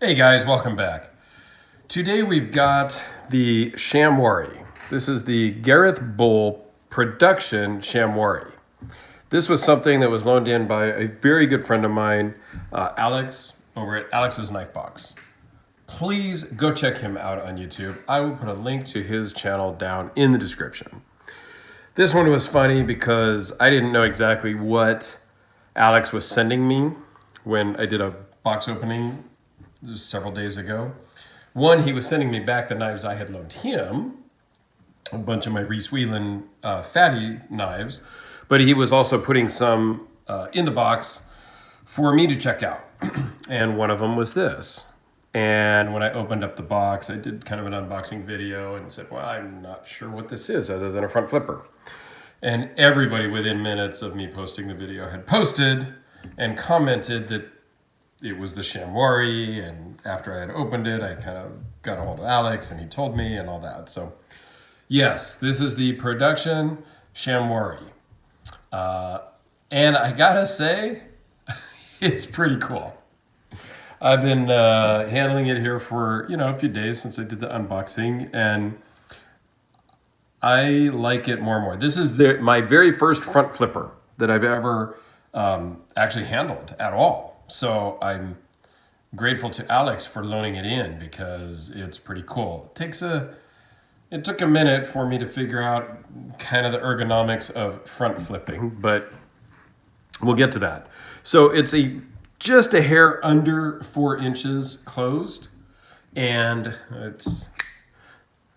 Hey guys, welcome back. Today we've got the Shamwari. This is the Gareth Bull production Shamwari. This was something that was loaned in by a very good friend of mine, Alex, over at Alex's Knife Box. Please go check him out on YouTube. I will put a link to his channel down in the description. This one was funny because I didn't know exactly what Alex was sending me when I did a box opening several days ago. One, he was sending me back the knives I had loaned him, a bunch of my Reese Whelan fatty knives, but he was also putting some in the box for me to check out. And one of them was this. And when I opened up the box, I did kind of an unboxing video and said, well, I'm not sure what this is other than a front flipper. And everybody within minutes of me posting the video had posted and commented that it was the Shamwari, and after I had opened it, I kind of got a hold of Alex and he told me and all that. So yes, this is the production Shamwari. And I gotta say, it's pretty cool. I've been handling it here for, a few days since I did the unboxing, and I like it more and more. This is my very first front flipper that I've ever actually handled at all. So I'm grateful to Alex for loaning it in because it's pretty cool. It took a minute for me to figure out kind of the ergonomics of front flipping, but we'll get to that. So it's just a hair under 4 inches closed, and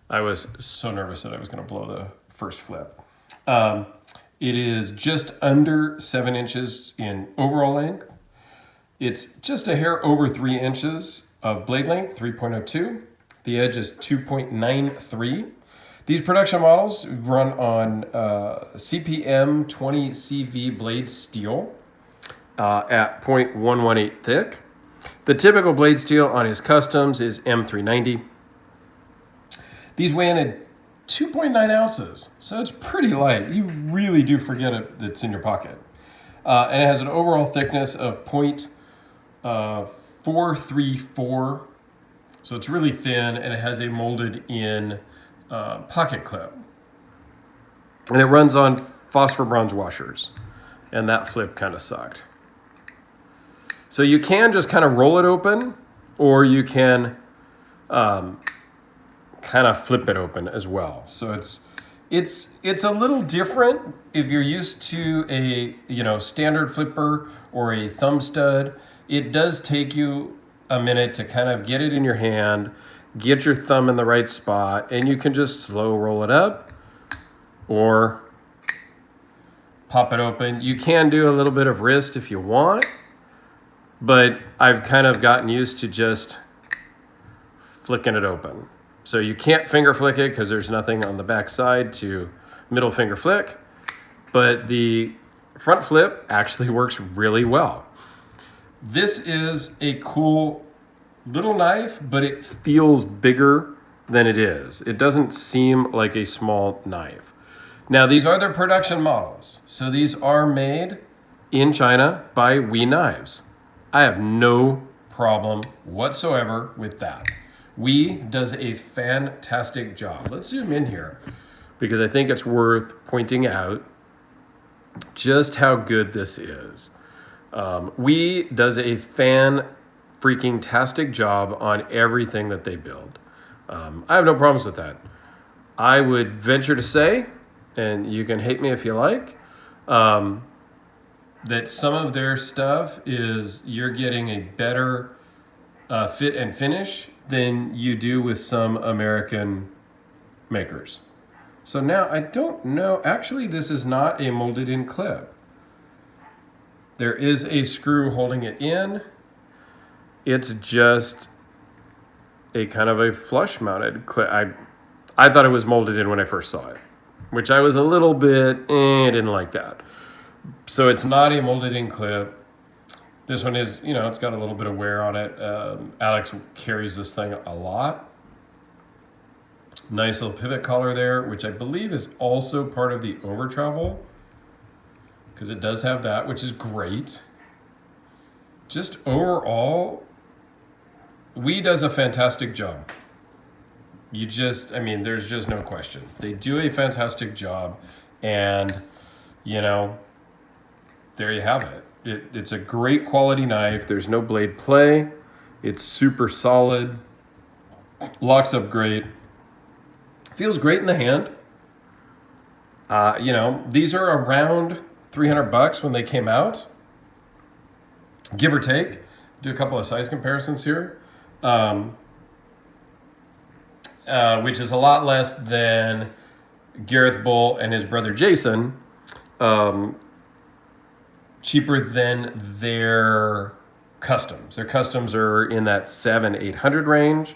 I was so nervous that I was going to blow the first flip. It is just under 7 inches in overall length. It's just a hair over 3 inches of blade length, 3.02. The edge is 2.93. These production models run on CPM 20 CV blade steel at 0.118 thick. The typical blade steel on his customs is M390. These weigh in at 2.9 ounces, so it's pretty light. You really do forget it's in your pocket. And it has an overall thickness of 0.434, so it's really thin, and it has a molded in pocket clip. And it runs on phosphor bronze washers, and that flip kind of sucked. So you can just kind of roll it open, or you can kind of flip it open as well. So it's a little different if you're used to a standard flipper or a thumb stud. It does take you a minute to kind of get it in your hand, get your thumb in the right spot, and you can just slow roll it up or pop it open. You can do a little bit of wrist if you want, but I've kind of gotten used to just flicking it open. So you can't finger flick it because there's nothing on the back side to middle finger flick, but the front flip actually works really well. This is a cool little knife, but it feels bigger than it is. It doesn't seem like a small knife. Now, these are their production models. So these are made in China by We Knives. I have no problem whatsoever with that. We does a fantastic job. Let's zoom in here because I think it's worth pointing out just how good this is. We does a freaking-tastic job on everything that they build. I have no problems with that. I would venture to say, and you can hate me if you like, that some of their stuff you're getting a better fit and finish than you do with some American makers. So now I don't know. Actually, this is not a molded in clip. There is a screw holding it in. It's just a kind of a flush mounted clip. I thought it was molded in when I first saw it, which I was a little bit, didn't like that. So it's not a molded in clip. This one is, it's got a little bit of wear on it. Alex carries this thing a lot. Nice little pivot collar there, which I believe is also part of the over travel, because it does have that, which is great. Just overall, WE does a fantastic job. There's just no question. They do a fantastic job, and, there you have it. It's a great quality knife. There's no blade play. It's super solid. Locks up great. Feels great in the hand. These are around $300 when they came out, give or take. Do a couple of size comparisons here, which is a lot less than Gareth Bull and his brother Jason, cheaper than their customs. Their customs are in that $700-800 range,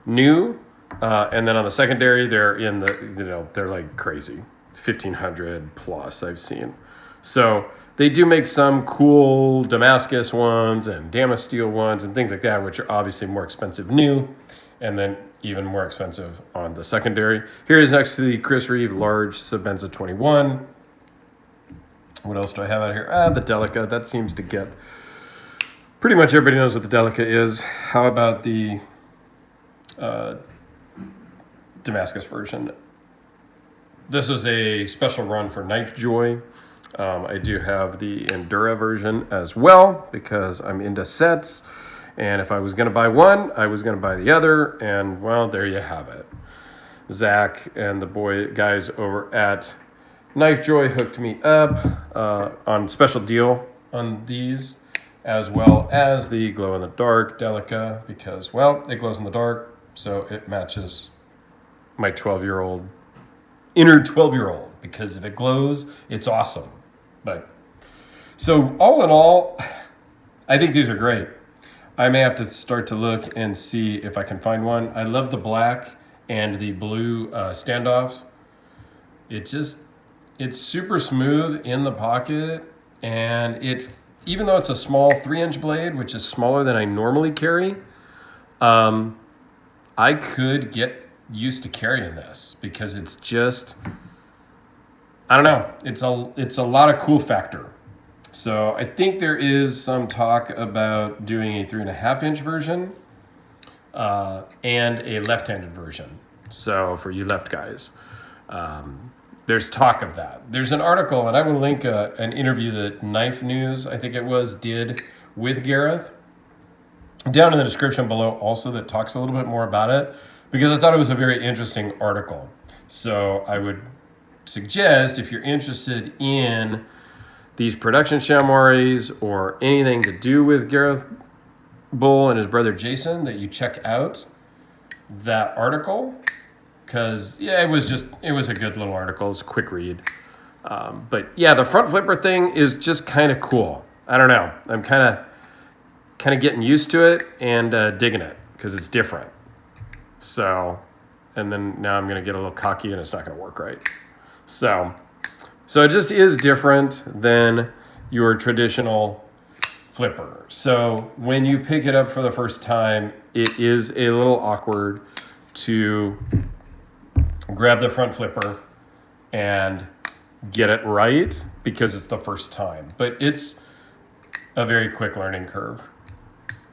new, and then on the secondary they're in the they're like crazy, $1,500 plus I've seen. So they do make some cool Damascus ones and Damasteel ones and things like that, which are obviously more expensive new, and then even more expensive on the secondary. Here is next to the Chris Reeve large Sebenza 21. What else do I have out here? The Delica. That seems to get... Pretty much everybody knows what the Delica is. How about the Damascus version? This was a special run for Knife Joy. I do have the Endura version as well because I'm into sets. And if I was going to buy one, I was going to buy the other. And, well, there you have it. Zach and the guys over at Knife Joy hooked me up on special deal on these, as well as the glow-in-the-dark Delica because, well, it glows in the dark, so it matches my 12-year-old, inner 12-year-old, because if it glows, it's awesome. But so all in all, I think these are great. I may have to start to look and see if I can find one. I love the black and the blue standoffs. It's super smooth in the pocket, and even though it's a small 3-inch blade, which is smaller than I normally carry, I could get used to carrying this because it's just, I don't know, it's a lot of cool factor. So I think there is some talk about doing a 3.5-inch version and a left-handed version. So for you left guys, there's talk of that. There's an article, and I will link an interview that Knife News, I think it was, did with Gareth down in the description below also, that talks a little bit more about it because I thought it was a very interesting article. So I would suggest, if you're interested in these production Shamwaris or anything to do with Gareth Bull and his brother Jason, that you check out that article. Because, yeah, it was a good little article. It's a quick read. But, yeah, the front flipper thing is just kind of cool. I don't know. I'm kind of getting used to it and digging it because it's different. So, and then now I'm going to get a little cocky and it's not going to work right. So it just is different than your traditional flipper. So when you pick it up for the first time, it is a little awkward to grab the front flipper and get it right because it's the first time. But it's a very quick learning curve.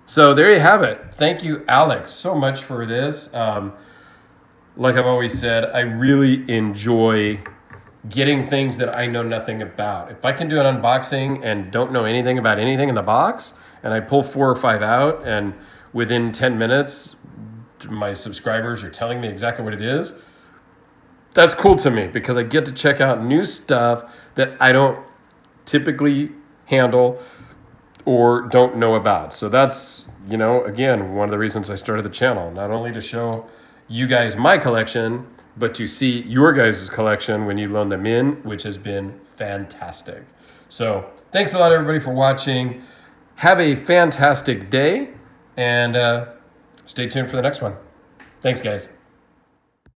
So there you have it. Thank you, Alex, so much for this. Like I've always said, I really enjoy getting things that I know nothing about. If I can do an unboxing and don't know anything about anything in the box, and I pull 4 or 5 out, and within 10 minutes, my subscribers are telling me exactly what it is, that's cool to me because I get to check out new stuff that I don't typically handle or don't know about. So that's, again, one of the reasons I started the channel, not only to show you guys my collection, but to see your guys' collection when you loan them in, which has been fantastic. So thanks a lot, everybody, for watching. Have a fantastic day, and stay tuned for the next one. Thanks, guys.